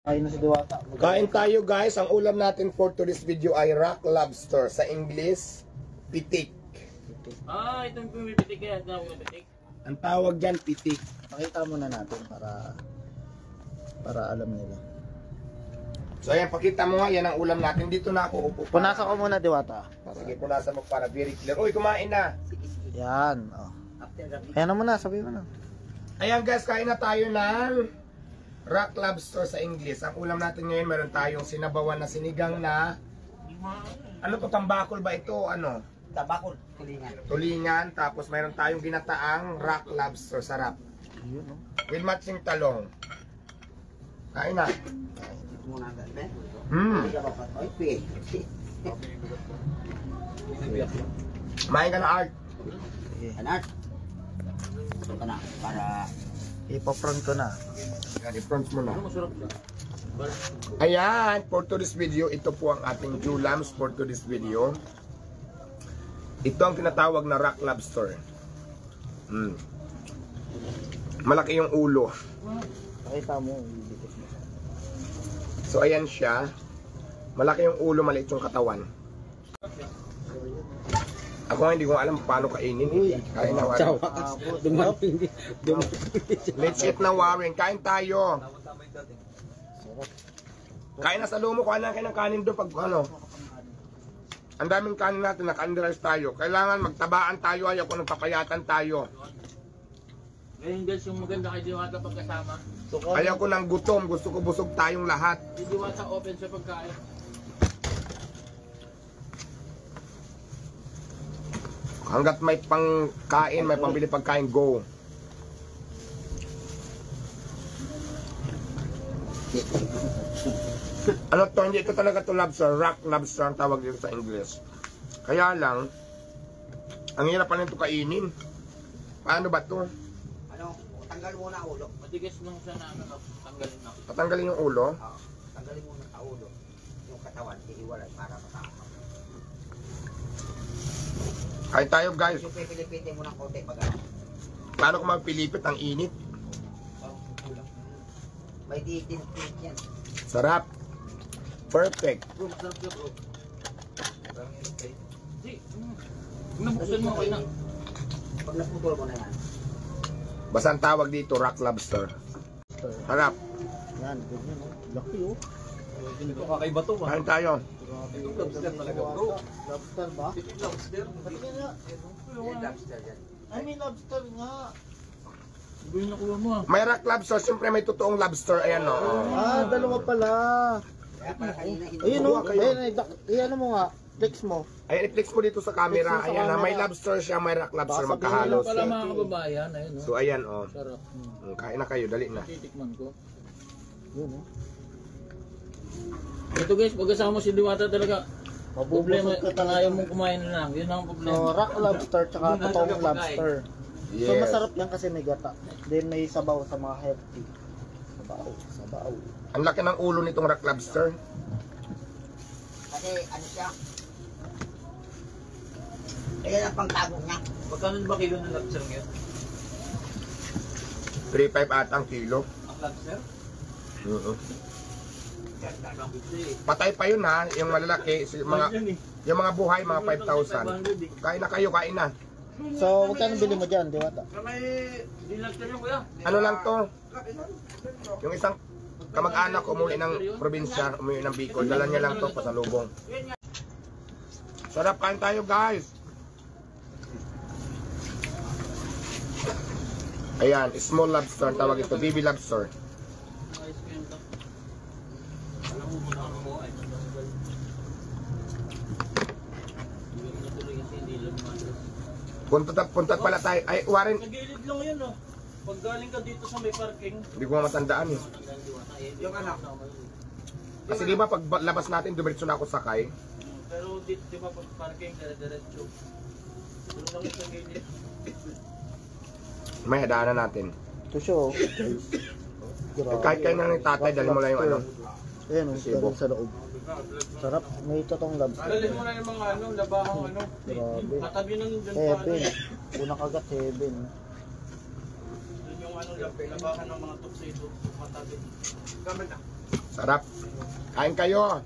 Kain na si Diwata. Kain tayo guys. Ang ulam natin for today's video ay rock lobster. Sa English, pitik. Ah, itong pumipitik yan. Pumipitik. Ang tawag dyan, pitik. Pakita muna natin para alam nila. So ayan, pakita mo nga, yan ang ulam natin. Dito na ako upo. Punasan ko muna, Diwata. Sige, punasan mo para very clear. Uy, kumain na. Yan. Oh. Ayan na muna, sabi mo na. Ayan guys, kain na tayo ng rock lobster sa English. Ang ulam natin ngayon, meron tayong sinabawan na sinigang na ano to, tambakol ba ito? Ano? Tabakol. Tulingan. Tulingan. Tapos meron tayong ginataang rock lobster. Sarap. Yun, no? With matching talong. Kain na. Muna agad, Kumain ka na, Art. Anak. Ito na, para ipa-front ko na. Yan, i-front mo na. Masarap siya. Ayan, for today's video, ito po ang ating julams for today's video. Ito ang tinatawag na rock lobster. Malaki yung ulo. Pakita mo, ibigit mo. So ayan siya. Malaki yung ulo, maliit yung katawan. Ako nga hindi ko alam paano kainin. Kain na, Warren. Let's eat na, Warren. Kain tayo. Kain na sa lumo. Kuha na kayo ng kanin doon pag ano. Ang daming kanin natin, naka-underize tayo. Kailangan magtabaan tayo, ayaw ko nang papayatan tayo. Ngayon guys, yung maganda kay Diwata pagkasama. Ayaw ko ng gutom, gusto ko busog tayong lahat. Si Diwata open sa pagkain. Hanggat may pangkain, may pambili pagkain, go. Ano to, hindi ito talaga to lobster, rock lobster ang tawag dito sa English. Kaya lang, ang hirap pa nito kainin. Paano ba to? Ano, tanggal muna ang ulo. Matigas lang siya na ano, tanggalin na. Tatanggalin yung ulo. Oo, tanggalin muna ang ulo. Yung katawan, iiwalay para matama. Kain tayo guys. Yung pipilipitin mo ng konti pag ano. Paano kung magpilipit ang init? May titin-tit yan. Sarap. Perfect. Bro, masarap siya bro. Di, nabuksan mo kayo na. Pag naputol mo na yan. Basta ang tawag dito, rock lobster. Sarap. Yan, ganyan o. Laki o. Ito kakaiba to Kain tayo. Itong lobster talaga bro. Lobster ba? Itong lobster. Patingin nga. Lobster yan. Ay, may lobster nga. Iba yung nakuha mo ah. May rock lobster, siyempre may totoong lobster. Ayan o. Ah, dalawa pala. Ayun o. Ayun mo nga. Flex mo. Ayan, i-flex mo dito sa camera. Ayan na, may lobster siya, may rock lobster, Baka magkahalos. Pala mga kababayan, ayun oh. So ayan o. Sarap. Kain na kayo, dali na. Titikman ko. Yun o. Ito guys, pagkasama mo si Diwata talaga. Problema, Mabubusog ka talaga. ayaw mong kumain na lang. Yun ang problema. So, rock lobster tsaka totoong lobster. So, Yes. masarap yan kasi may gata. Then, may sabaw sa mga healthy. Sabaw. Ang laki ng ulo nitong rock lobster. Kasi, ano siya? Ayan ang pangtago niya. Magkano ba kilo ng lobster ngayon? 3.5 ata ang kilo. Ang lobster? Patay pa yun ha, yung malalaki, yung mga buhay, mga 5,000. Kain na kayo, kain na. So, magkano bili mo dyan, Diwata? May lobster yung kuya. Ano lang to? Yung isang kamag-anak umuwi ng probinsya, umuwi ng Bicol, dala niya lang to pasalubong. Sarap, kain tayo guys. Ayan, small lobster, tawag ito, baby lobster. Punta pala tayo. Ay, Warren, Sa gilid lang yan oh. Pag galing ka dito sa may parking. hindi ko matandaan eh. Yung anak. Kasi di ba pag labas natin, dumiretso na ako sakay. Pero dito, di ba pag parking, dire-diretso. Doon lang yung sa gilid. May hadaanan natin. Ito siya, oh. Kahit kayo na ng tatay, dali mo lang yung ano. Ayan, galing sa loob. Sarap, may totoong lobster. Dalhin mo na yung mga ano, labahang ano. Grabe. Katabi ng dyan pa. Heaven. Unang kagat, heaven. Doon yung ano, labahan ng mga tuxedo. Matabi. Gamit na. Sarap. Kain kayo.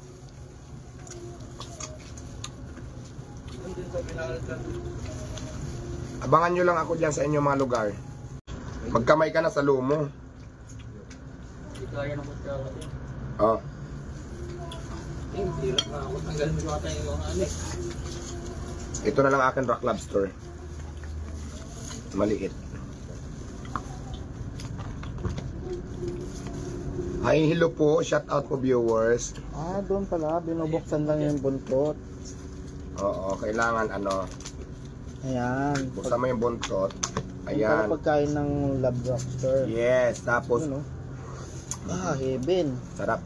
Hindi sa pinakalat. Abangan nyo lang ako dyan sa inyong mga lugar. Magkamay ka na sa lumo. Hindi kaya naman kaya. Oh. Hindi lang ako. Tanggalin mo ata yung mga anik. Ito na lang akin rock lobster. Maliit. Hi, hello po. Shout out po viewers. Ah, doon pala. Binubuksan lang yung buntot. Oo, kailangan ano. Ayan. Buksan mo yung buntot. Ayan. Ayan. Pagkain ng lab lobster. Yes, tapos Ano? Ah, heaven. sarap.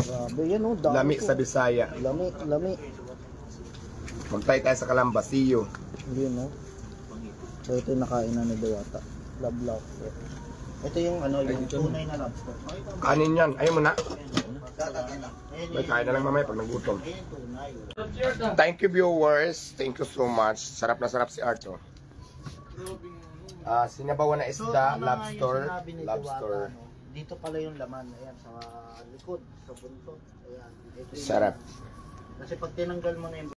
Grabe yan oh. Dami Lami po. sa Bisaya. Lami, lami. Magtay tayo sa Kalamba. See you. Yun oh. So ito yung nakain na ni Diwata. Lab lobster. Ito yung ano, yung tunay na lobster. Kanin yan. Ayaw mo na. Ayan May kain na lang mamaya pag nagutom. yung tunay. Thank you viewers. Thank you so much. Sarap na sarap si Arto. Sinabawan na isda, lobster, lobster. Dito pala yung laman, ayan, sa likod, sa buntot. Ayan. Ito yung Sarap. Kasi pag tinanggal mo na yung